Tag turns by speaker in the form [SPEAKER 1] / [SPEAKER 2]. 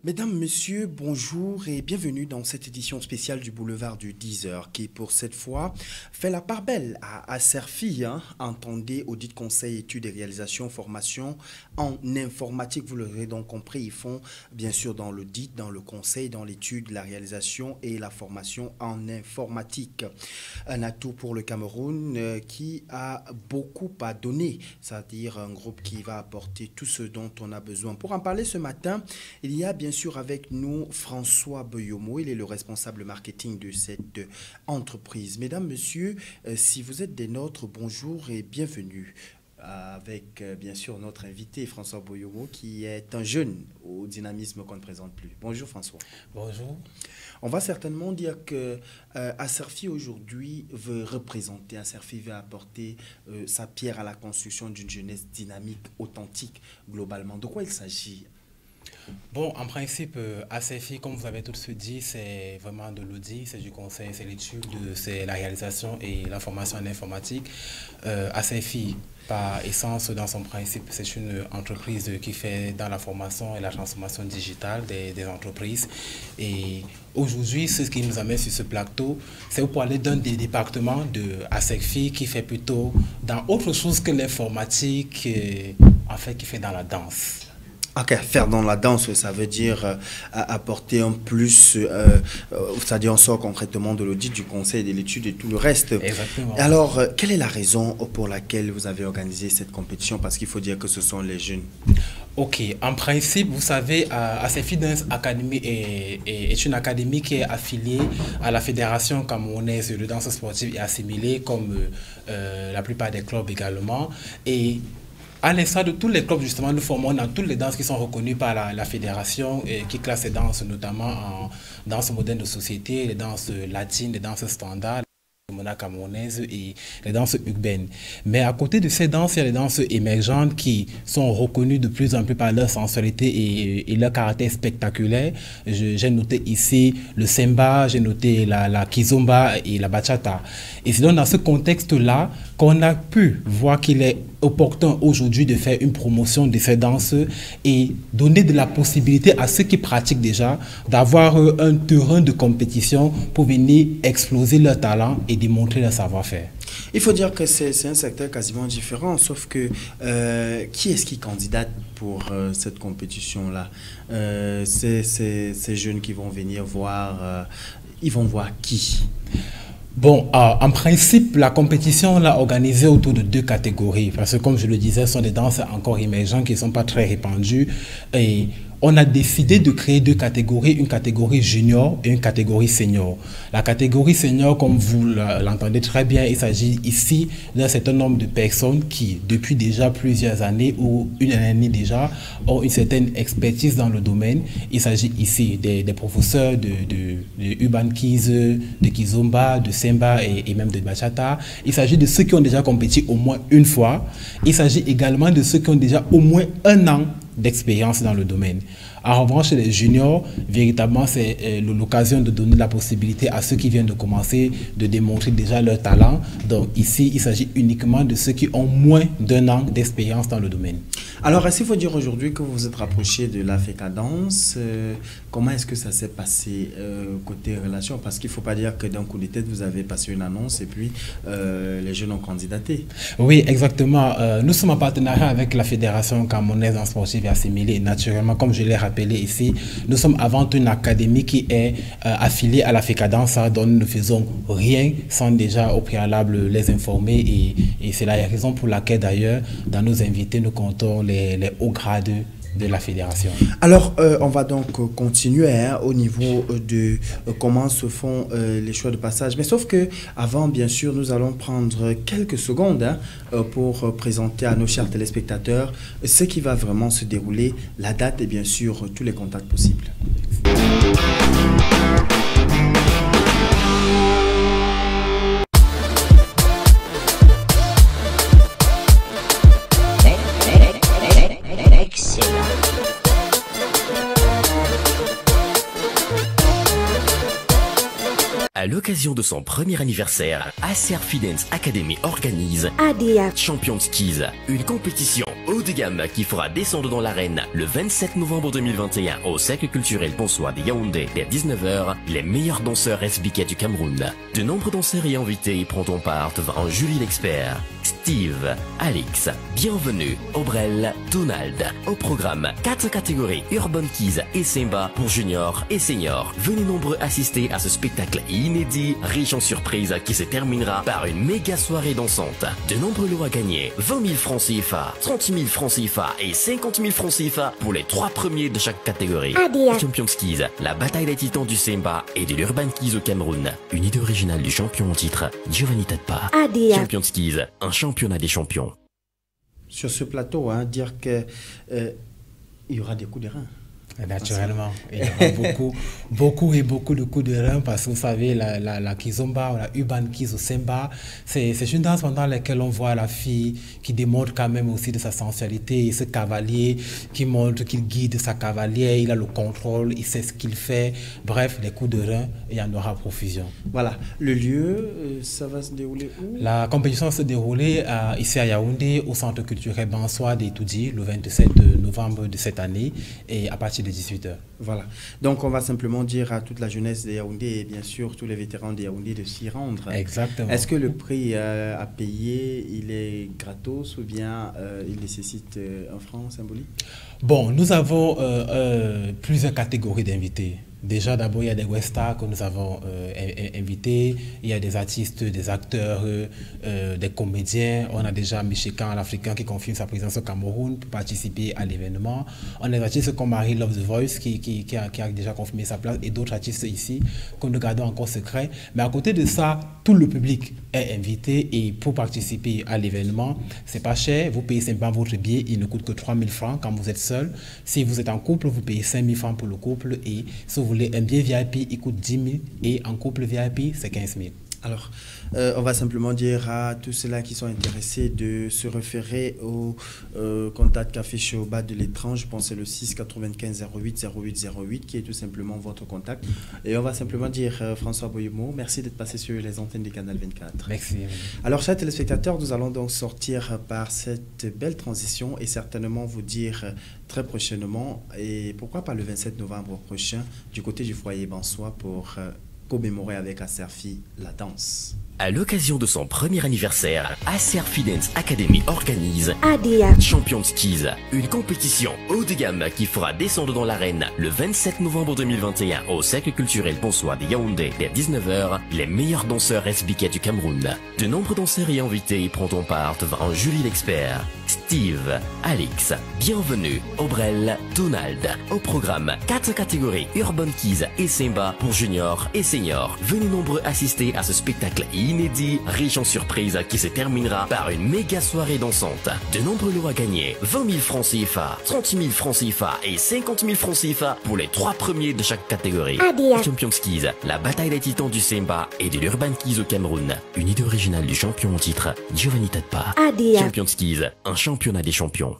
[SPEAKER 1] Mesdames, Messieurs, bonjour et bienvenue dans cette édition spéciale du Boulevard du 10h qui, pour cette fois, fait la part belle à Aserfi. Entendez, audit, conseil, études et réalisations, formation en informatique. Vous l'aurez donc compris, ils font bien sûr dans l'audit, dans le conseil, dans l'étude, la réalisation et la formation en informatique. Un atout pour le Cameroun qui a beaucoup à donner, c'est-à-dire un groupe qui va apporter tout ce dont on a besoin. Pour en parler ce matin, il y a bien sûr avec nous François Boyomo, il est le responsable marketing de cette entreprise. Mesdames, Messieurs, si vous êtes des nôtres, bonjour et bienvenue. Avec bien sûr notre invité François Boyomo qui est un jeune au dynamisme qu'on ne présente plus. Bonjour François.
[SPEAKER 2] Bonjour.
[SPEAKER 1] On va certainement dire que Aserfi aujourd'hui veut représenter, Aserfi veut apporter sa pierre à la construction d'une jeunesse dynamique, authentique globalement. De quoi il s'agit ?
[SPEAKER 2] Bon, en principe, Aserfi, comme vous avez tout de suite dit, c'est vraiment de l'audit, c'est du conseil, c'est l'étude, c'est la réalisation et la formation en informatique. Aserfi, par essence, dans son principe, c'est une entreprise qui fait dans la formation et la transformation digitale des entreprises. Et aujourd'hui, ce qui nous amène sur ce plateau, c'est pour parler d'un des départements de Aserfi qui fait plutôt dans autre chose que l'informatique, en fait, qui fait dans la danse.
[SPEAKER 1] Ok, faire dans la danse, ça veut dire apporter un plus, c'est-à-dire on sort concrètement de l'audit, du conseil, de l'étude et tout le reste.
[SPEAKER 2] Exactement.
[SPEAKER 1] Alors, quelle est la raison pour laquelle vous avez organisé cette compétition? Parce qu'il faut dire que ce sont les jeunes.
[SPEAKER 2] Ok, en principe, vous savez, Aserfi Dance Academy est une académie qui est affiliée à la Fédération camerounaise de danse sportive et assimilée, comme la plupart des clubs également. Et à l'instar de tous les clubs, justement, nous formons dans toutes les danses qui sont reconnues par la fédération et qui classent ces danses notamment en danse moderne de société, les danses latines, les danses standards, les camerounaises et les danses urbaines. Mais à côté de ces danses, il y a les danses émergentes qui sont reconnues de plus en plus par leur sensualité et leur caractère spectaculaire. J'ai noté ici le semba, j'ai noté la kizomba et la bachata. Et c'est donc dans ce contexte-là qu'on a pu voir qu'il est opportun aujourd'hui de faire une promotion de ces danses et donner de la possibilité à ceux qui pratiquent déjà d'avoir un terrain de compétition pour venir exploser leur talent et démontrer leur savoir-faire.
[SPEAKER 1] Il faut dire que c'est un secteur quasiment différent, sauf que qui est-ce qui candidate pour cette compétition-là? Ces jeunes qui vont venir voir, ils vont voir qui?
[SPEAKER 2] Bon, en principe, la compétition l'a organisée autour de deux catégories, parce que comme je le disais, ce sont des danses encore émergentes qui ne sont pas très répandues. Et on a décidé de créer deux catégories, une catégorie junior et une catégorie senior. La catégorie senior, comme vous l'entendez très bien, il s'agit ici d'un certain nombre de personnes qui, depuis déjà plusieurs années ou une année déjà, ont une certaine expertise dans le domaine. Il s'agit ici des professeurs de Urban Kiz, de Kizomba, de Semba et même de Bachata. Il s'agit de ceux qui ont déjà compétit au moins une fois. Il s'agit également de ceux qui ont déjà au moins un an d'expérience dans le domaine. En revanche, les juniors, véritablement, c'est l'occasion de donner la possibilité à ceux qui viennent de commencer de démontrer déjà leur talent. Donc ici, il s'agit uniquement de ceux qui ont moins d'un an d'expérience dans le domaine.
[SPEAKER 1] Alors, est-ce qu'il faut dire aujourd'hui que vous vous êtes rapproché de l'Africa Dance? Comment est-ce que ça s'est passé côté relation? Parce qu'il ne faut pas dire que d'un coup de tête, vous avez passé une annonce et puis les jeunes ont candidaté.
[SPEAKER 2] Oui, exactement. Nous sommes en partenariat avec la Fédération camerounaise en sportive et assimilée. Naturellement, comme je l'ai rappelé ici, nous sommes avant tout une académie qui est affiliée à l'Africa Dance, dont nous ne faisons rien sans déjà au préalable les informer. Et c'est la raison pour laquelle d'ailleurs, dans nos invités, nous comptons les hauts grades de la fédération.
[SPEAKER 1] Alors, on va donc continuer au niveau de comment se font les choix de passage. Mais sauf que avant, bien sûr, nous allons prendre quelques secondes pour présenter à nos chers téléspectateurs ce qui va vraiment se dérouler, la date et bien sûr tous les contacts possibles.
[SPEAKER 3] À l'occasion de son premier anniversaire, Aserfi Dance Academy organise
[SPEAKER 4] ADA
[SPEAKER 3] Champions Kids, une compétition haut de gamme qui fera descendre dans l'arène le 27 novembre 2021 au Cercle culturel Bonsoir de Yaoundé dès 19h les meilleurs danseurs SBK du Cameroun. De nombreux danseurs et invités prendront part devant Julie l'expert, Steve, Alex, Bienvenue, Obrel, Donald. Au programme, 4 catégories Urban Keys et Simba pour juniors et seniors. Venez nombreux assister à ce spectacle inédit, riche en surprises qui se terminera par une méga soirée dansante. De nombreux lots à gagner, 20 000 francs CFA, 30 000 francs CFA et 50 000 francs CFA pour les 3 premiers de chaque catégorie. Champions Keys, la bataille des titans du Simba et de l'Urban Keys au Cameroun. Une idée originale du champion en titre, Giovanni Tadpa. Champions Keys, un championnat des champions.
[SPEAKER 1] Sur ce plateau, hein, dire que il y aura des coups de rein.
[SPEAKER 2] Naturellement, il y aura beaucoup de coups de rein parce que vous savez, la kizomba ou la urban kiz au Simba, c'est une danse pendant laquelle on voit la fille qui démontre quand même aussi de sa sensualité et ce cavalier qui montre qu'il guide sa cavalière, il a le contrôle, il sait ce qu'il fait. Bref, les coups de rein, il y en aura profusion.
[SPEAKER 1] Voilà, le lieu, ça va se dérouler où?
[SPEAKER 2] La compétition va se dérouler ici à Yaoundé, au centre culturel Bansoir d'Etoudi, le 27 novembre de cette année et à partir de 18h.
[SPEAKER 1] Voilà. Donc, on va simplement dire à toute la jeunesse de Yaoundé et bien sûr tous les vétérans de Yaoundé de s'y rendre.
[SPEAKER 2] Exactement.
[SPEAKER 1] Est-ce que le prix à payer, il est gratos ou bien il nécessite un franc symbolique?
[SPEAKER 2] Bon, nous avons plusieurs catégories d'invités. Déjà, d'abord, il y a des Westars que nous avons invités. Il y a des artistes, des acteurs, des comédiens. On a déjà Michigan, l'Africain, qui confirme sa présence au Cameroun pour participer à l'événement. On a des artistes comme Marie Love The Voice qui a déjà confirmé sa place et d'autres artistes ici que nous gardons encore secret. Mais à côté de ça, tout le public est invité et pour participer à l'événement, c'est pas cher. Vous payez simplement votre billet. Il ne coûte que 3 000 francs quand vous êtes seul. Si vous êtes en couple, vous payez 5 000 francs pour le couple et si vous voulez un billet VIP, il coûte 10 000 et en couple VIP, c'est 15 000.
[SPEAKER 1] Alors, on va simplement dire à tous ceux-là qui sont intéressés de se référer au contact qui affiché au bas de l'écran. Je pense que c'est le 6 95 08 08 08 qui est tout simplement votre contact. Et on va simplement dire, François Boyemo, merci d'être passé sur les antennes du Canal 24.
[SPEAKER 2] Merci.
[SPEAKER 1] Alors, chers téléspectateurs, nous allons donc sortir par cette belle transition et certainement vous dire très prochainement, et pourquoi pas le 27 novembre prochain, du côté du foyer Bansoir pour commémorer avec Aserfi la danse.
[SPEAKER 3] À l'occasion de son premier anniversaire, Aserfi Dance Academy organise Champions Keys, une compétition haut de gamme qui fera descendre dans l'arène le 27 novembre 2021 au Cercle culturel Bonsoir de Yaoundé dès 19h les meilleurs danseurs SBK du Cameroun. De nombreux danseurs et invités prendront part devant Julie l'expert, Steve, Alex, Bienvenue, Obrel, Donald. Au programme, 4 catégories Urban Keys et Simba pour juniors et seniors. Venez nombreux assister à ce spectacle inédit, riche en surprises qui se terminera par une méga soirée dansante. De nombreux lots à gagner, 20 000 francs CFA, 30 000 francs CFA et 50 000 francs CFA pour les 3 premiers de chaque catégorie. Champions Keys, la bataille des titans du Simba et de l'Urban Keys au Cameroun. Une idée originale du champion en titre, Giovanni Tadpa. Champions Keys, un championnat des champions.